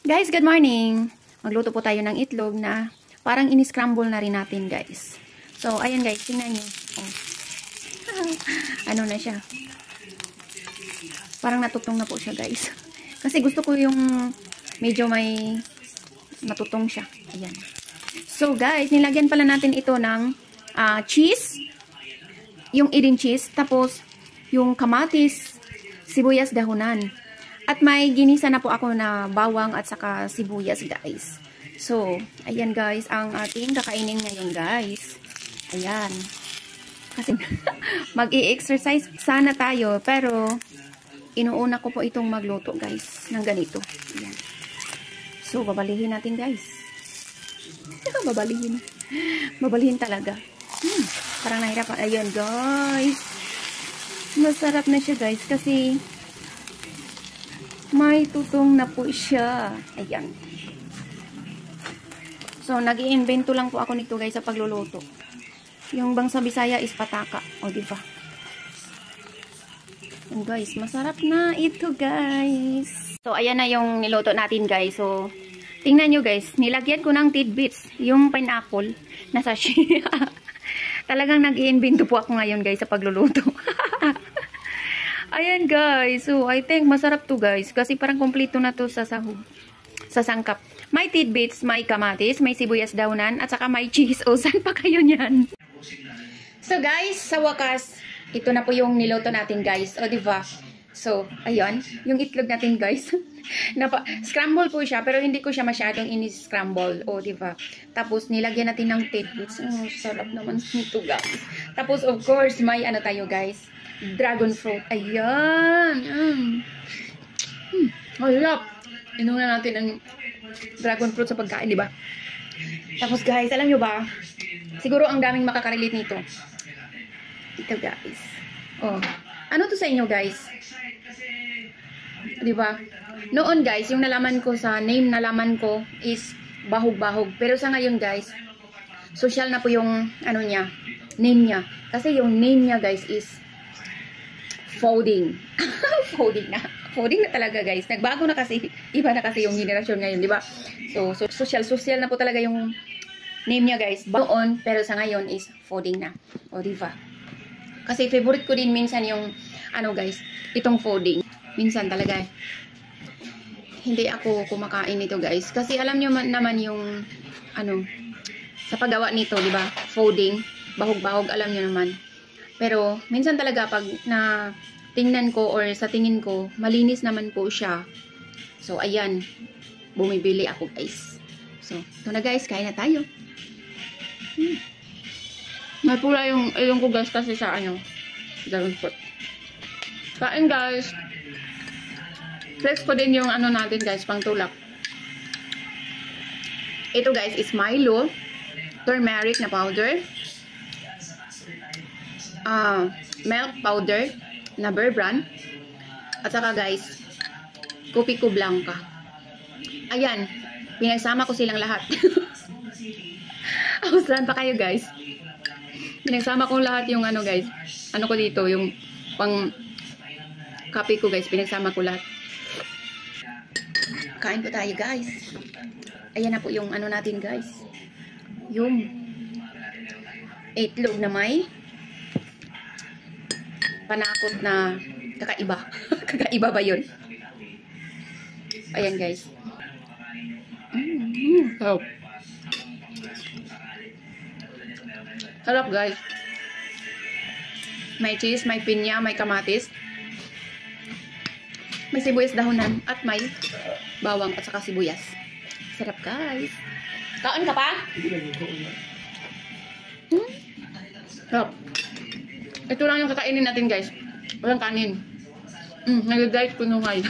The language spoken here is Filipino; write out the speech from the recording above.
Guys, good morning! Magluto po tayo ng itlog na parang in-scramble na rin natin, guys. So, ayan guys, tingnan nyo. Oh. Ano na siya? Parang natutong na po siya, guys. Kasi gusto ko yung medyo may natutong siya. Ayan. So, guys, nilagyan pala natin ito ng cheese. Yung Edin cheese. Tapos, yung kamatis, sibuyas dahunan. At may ginisa na po ako na bawang at saka sibuyas, guys. So, ayan guys, ang ating kakainin ngayon, guys. Ayan. Kasi mag-i-exercise sana tayo, pero inuuna ko po itong magluto, guys, ng ganito. Ayan. So, babalihin natin, guys. Babalihin. Babalihin talaga. Parang nahirapan. Ayan, guys. Masarap na siya, guys, kasi may tutong na po siya. Ayan. So, nag-i-invento lang po ako nito, guys, sa pagluluto. Yung bang sa Bisaya is pataka. O, diba? And guys, masarap na ito, guys. So, ayan na yung niluto natin, guys. So, tingnan nyo, guys. Nilagyan ko ng tidbits. Yung pineapple na sachet. Talagang nag-i-invento po ako ngayon, guys, sa pagluluto. Ayan guys, so I think masarap to guys kasi parang kompleto na to sa sahog, sa sangkap. May tidbits, may kamatis, may sibuyas daunan at saka may cheese. O saan pa kayo niyan? So guys, sa wakas, ito na po yung niluto natin guys. O diba? So, ayun, yung itlog natin guys. Scramble po siya pero hindi ko siya masyadong ini-scramble. O diba? Tapos nilagyan natin ng tidbits. Oh, sarap naman nito guys. Tapos of course, may ano tayo guys. Dragon fruit. Ayan. Halap. Inuna natin ang dragon fruit sa pagkain, di ba? Tapos guys, alam nyo ba? Siguro ang daming makakarelate nito. Ito guys. Oh. Ano to sa inyo guys? Di ba? Noon guys, yung nalaman ko sa name nalaman ko is bahog-bahog. Pero sa ngayon guys, social na po yung ano niya, name niya. Kasi yung name niya guys is folding. Folding na. Folding na talaga guys. Nagbago na kasi. Iba na kasi yung generasyon ngayon, di ba? So, social na po talaga yung name niya guys. Noon, pero sa ngayon is folding na. O, di ba? Kasi favorite ko din minsan yung, ano guys, itong folding. Minsan talaga. Hindi ako kumakain nito guys. Kasi alam nyo naman yung, ano, sa paggawa nito, di ba? Folding. Bahog-bahog, alam nyo naman. Pero, minsan talaga pag na tingnan ko or sa tingin ko, malinis naman po siya. So, ayan. Bumibili ako, guys. So, ito na guys. Kain na tayo. May pula yung ilong ko, guys, kasi sa ano, dragon fruit. Kain, guys. Flex ko din yung ano natin, guys, pang tulak. Ito, guys, is Milo. Turmeric na powder. Milk powder na Bear Brand at saka guys kopi ko blanca. Ayan, pinagsama ko silang lahat. Saan pa kayo guys? Pinagsama ko lahat yung ano guys, ano ko dito yung pang kape ko guys, pinagsama ko lahat. Kain po tayo guys. Ayan na po yung ano natin guys, yung itlog na may panakot na kakaiba. Kakaiba ba yun? Ayan guys. Sarap. Sarap guys. May cheese, may pinya, may kamatis. May sibuyas dahunan at may bawang at saka sibuyas. Sarap guys. Kaon ka pa? Sarap. Ito lang yung kakainin natin guys. Walang kanin. Nag-diet ko nung ngayon.